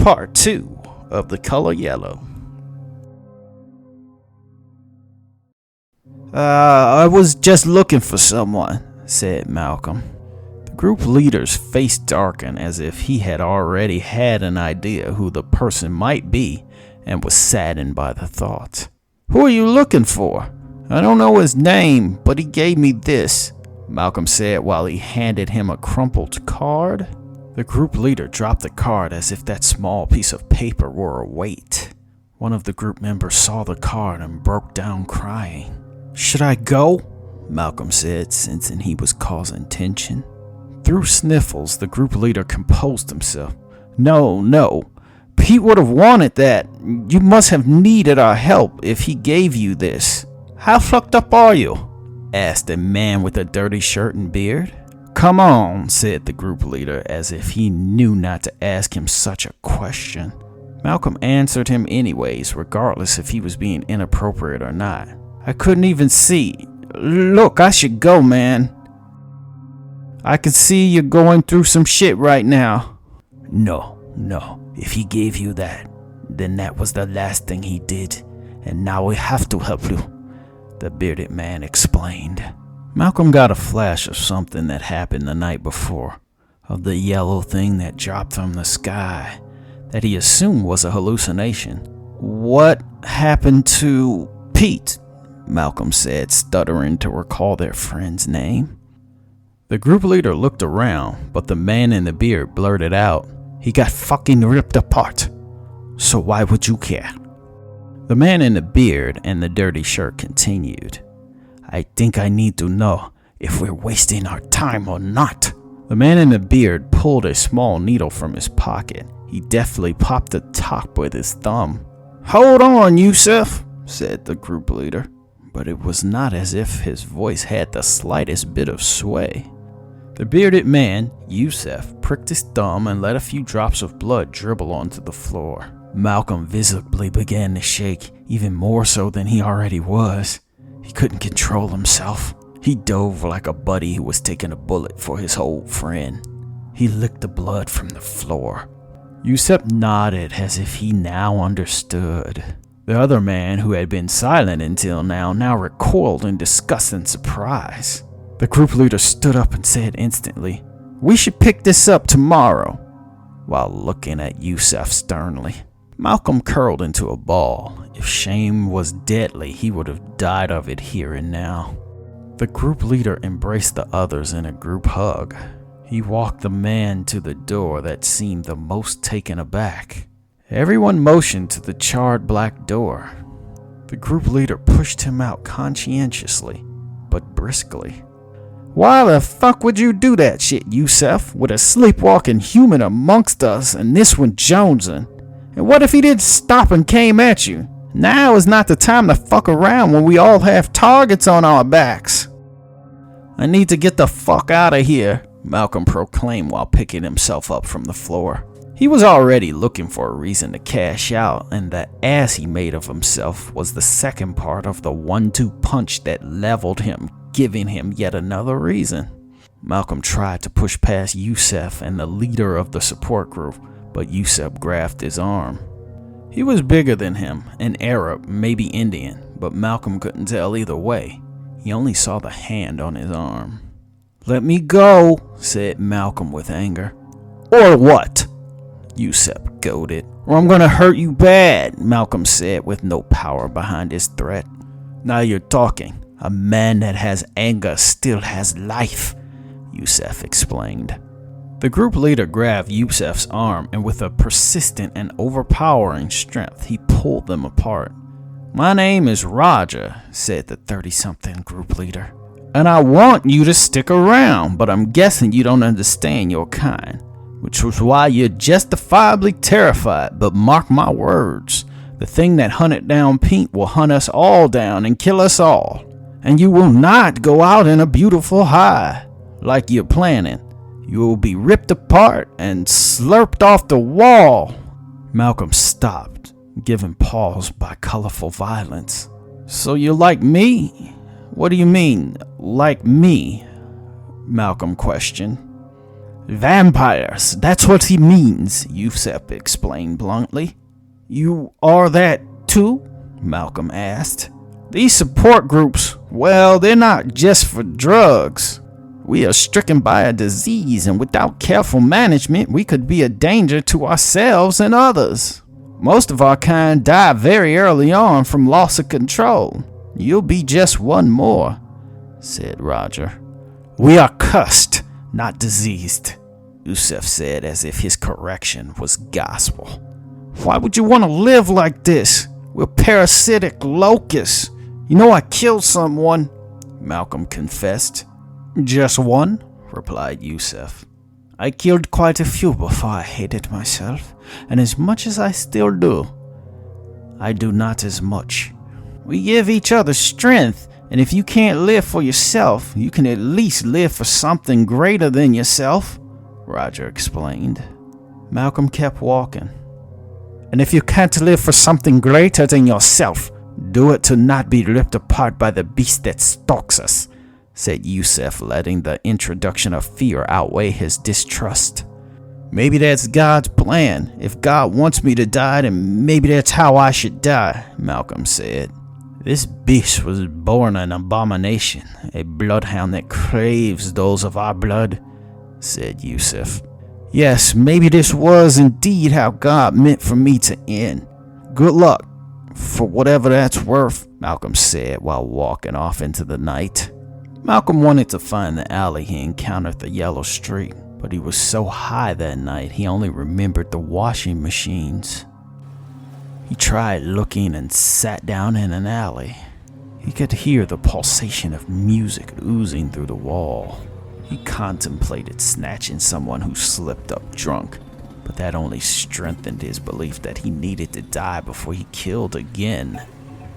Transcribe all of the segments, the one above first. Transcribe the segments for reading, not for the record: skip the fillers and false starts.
Part 2 of The Color Yellow. I was just looking for someone, said Malcolm. The group leader's face darkened as if he had already had an idea who the person might be and was saddened by the thought. Who are you looking for? I don't know his name, but he gave me this, Malcolm said while he handed him a crumpled card. The group leader dropped the card as if that small piece of paper were a weight. One of the group members saw the card and broke down crying. Should I go? Malcolm said, sensing he was causing tension. Through sniffles, the group leader composed himself. No. Pete would have wanted that. You must have needed our help if he gave you this. How fucked up are you? Asked a man with a dirty shirt and beard. Come on, said the group leader, as if he knew not to ask him such a question. Malcolm answered him anyways, regardless if he was being inappropriate or not. I couldn't even see. Look, I should go, man. I can see you're going through some shit right now. No. If he gave you that, then that was the last thing he did, and now we have to help you, the bearded man explained. Malcolm got a flash of something that happened the night before, of the yellow thing that dropped from the sky, that he assumed was a hallucination. What happened to Pete? Malcolm said, stuttering to recall their friend's name. The group leader looked around, but the man in the beard blurted out, He got fucking ripped apart. So why would you care? The man in the beard and the dirty shirt continued. I think I need to know if we're wasting our time or not. The man in the beard pulled a small needle from his pocket. He deftly popped the top with his thumb. Hold on, Yusuf, said the group leader, but it was not as if his voice had the slightest bit of sway. The bearded man, Yusuf, pricked his thumb and let a few drops of blood dribble onto the floor. Malcolm visibly began to shake, even more so than he already was. He couldn't control himself. He dove like a buddy who was taking a bullet for his old friend. He licked the blood from the floor. Yusuf nodded as if he now understood. The other man, who had been silent until now recoiled in disgust and surprise. The group leader stood up and said instantly, We should pick this up tomorrow, while looking at Yusuf sternly. Malcolm curled into a ball. If shame was deadly, he would have died of it here and now. The group leader embraced the others in a group hug. He walked the man to the door that seemed the most taken aback. Everyone motioned to the charred black door. The group leader pushed him out conscientiously, but briskly. Why the fuck would you do that shit, Yusuf, with a sleepwalking human amongst us and this one jonesing? And what if he didn't stop and came at you? Now is not the time to fuck around when we all have targets on our backs. I need to get the fuck out of here, Malcolm proclaimed while picking himself up from the floor. He was already looking for a reason to cash out, and the ass he made of himself was the second part of the 1-2 punch that leveled him, giving him yet another reason. Malcolm tried to push past Yusuf and the leader of the support group, but Yusuf grabbed his arm. He was bigger than him, an Arab, maybe Indian, but Malcolm couldn't tell either way. He only saw the hand on his arm. Let me go, said Malcolm with anger. Or what? Yusuf goaded. Or I'm gonna hurt you bad, Malcolm said with no power behind his threat. Now you're talking. A man that has anger still has life, Yusuf explained. The group leader grabbed Yusuf's arm and with a persistent and overpowering strength, he pulled them apart. My name is Roger, said the 30-something group leader. And I want you to stick around, but I'm guessing you don't understand your kind, which was why you're justifiably terrified. But mark my words, the thing that hunted down Pete will hunt us all down and kill us all. And you will not go out in a beautiful high, like you're planning. You will be ripped apart and slurped off the wall. Malcolm stopped, given pause by colorful violence. So you're like me? What do you mean, like me? Malcolm questioned. Vampires, that's what he means, Yusef explained bluntly. You are that too? Malcolm asked. These support groups, well, they're not just for drugs. We are stricken by a disease, and without careful management, we could be a danger to ourselves and others. Most of our kind die very early on from loss of control. You'll be just one more, said Roger. We are cursed, not diseased, Yusef said as if his correction was gospel. Why would you want to live like this? We're parasitic locusts. You know I killed someone, Malcolm confessed. Just one, replied Yusef. I killed quite a few before I hated myself, and as much as I still do, I do not as much. We give each other strength, and if you can't live for yourself, you can at least live for something greater than yourself, Roger explained. Malcolm kept walking. And if you can't live for something greater than yourself, do it to not be ripped apart by the beast that stalks us, said Yusef, letting the introduction of fear outweigh his distrust. Maybe that's God's plan. If God wants me to die, then maybe that's how I should die, Malcolm said. This beast was born an abomination, a bloodhound that craves those of our blood, said Yusef. Yes, maybe this was indeed how God meant for me to end. Good luck, for whatever that's worth, Malcolm said while walking off into the night. Malcolm wanted to find the alley he encountered the yellow streak, but he was so high that night he only remembered the washing machines. He tried looking and sat down in an alley. He could hear the pulsation of music oozing through the wall. He contemplated snatching someone who slipped up drunk, but that only strengthened his belief that he needed to die before he killed again.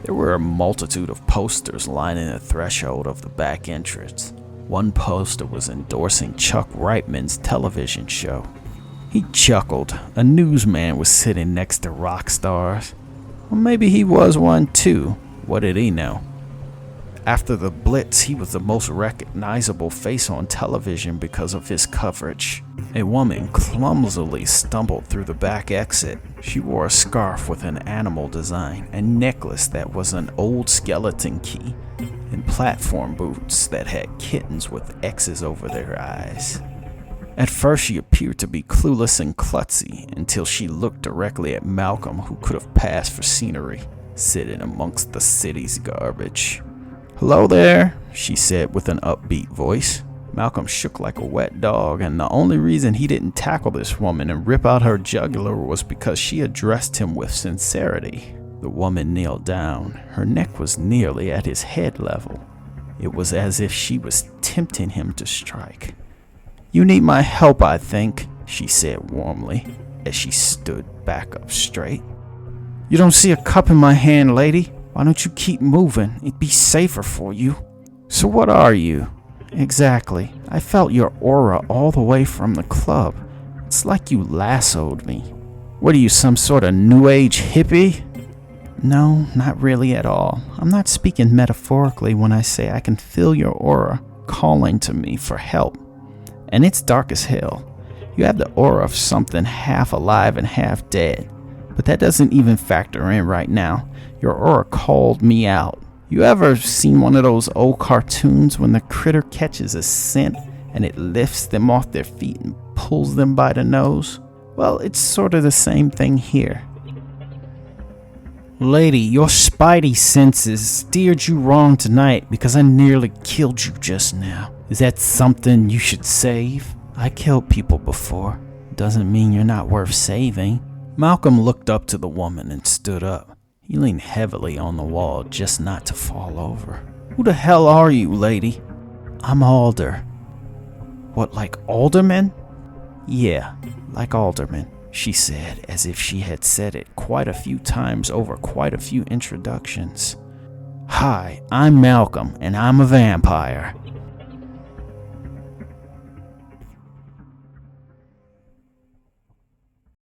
There were a multitude of posters lining the threshold of the back entrance. One poster was endorsing Chuck Reitman's television show. He chuckled. A newsman was sitting next to rock stars. Well, maybe he was one too. What did he know? After the Blitz, he was the most recognizable face on television because of his coverage. A woman clumsily stumbled through the back exit. She wore a scarf with an animal design, a necklace that was an old skeleton key, and platform boots that had kittens with X's over their eyes. At first, she appeared to be clueless and klutzy until she looked directly at Malcolm, who could have passed for scenery, sitting amongst the city's garbage. Hello there, she said with an upbeat voice. Malcolm shook like a wet dog, and the only reason he didn't tackle this woman and rip out her jugular was because she addressed him with sincerity. The woman kneeled down. Her neck was nearly at his head level. It was as if she was tempting him to strike. You need my help, I think, she said warmly, as she stood back up straight. You don't see a cup in my hand, lady? Why don't you keep moving? It'd be safer for you. So what are you? Exactly. I felt your aura all the way from the club. It's like you lassoed me. What are you, some sort of new age hippie? No, not really at all. I'm not speaking metaphorically when I say I can feel your aura calling to me for help. And it's dark as hell. You have the aura of something half alive and half dead. But that doesn't even factor in right now. Your aura called me out. You ever seen one of those old cartoons when the critter catches a scent and it lifts them off their feet and pulls them by the nose? Well, it's sort of the same thing here. Lady, your spidey senses steered you wrong tonight because I nearly killed you just now. Is that something you should save? I killed people before. Doesn't mean you're not worth saving. Malcolm looked up to the woman and stood up. He leaned heavily on the wall just not to fall over. Who the hell are you, lady? I'm Alder. What, like alderman? Yeah, like alderman, she said, as if she had said it quite a few times over quite a few introductions. Hi, I'm Malcolm, and I'm a vampire.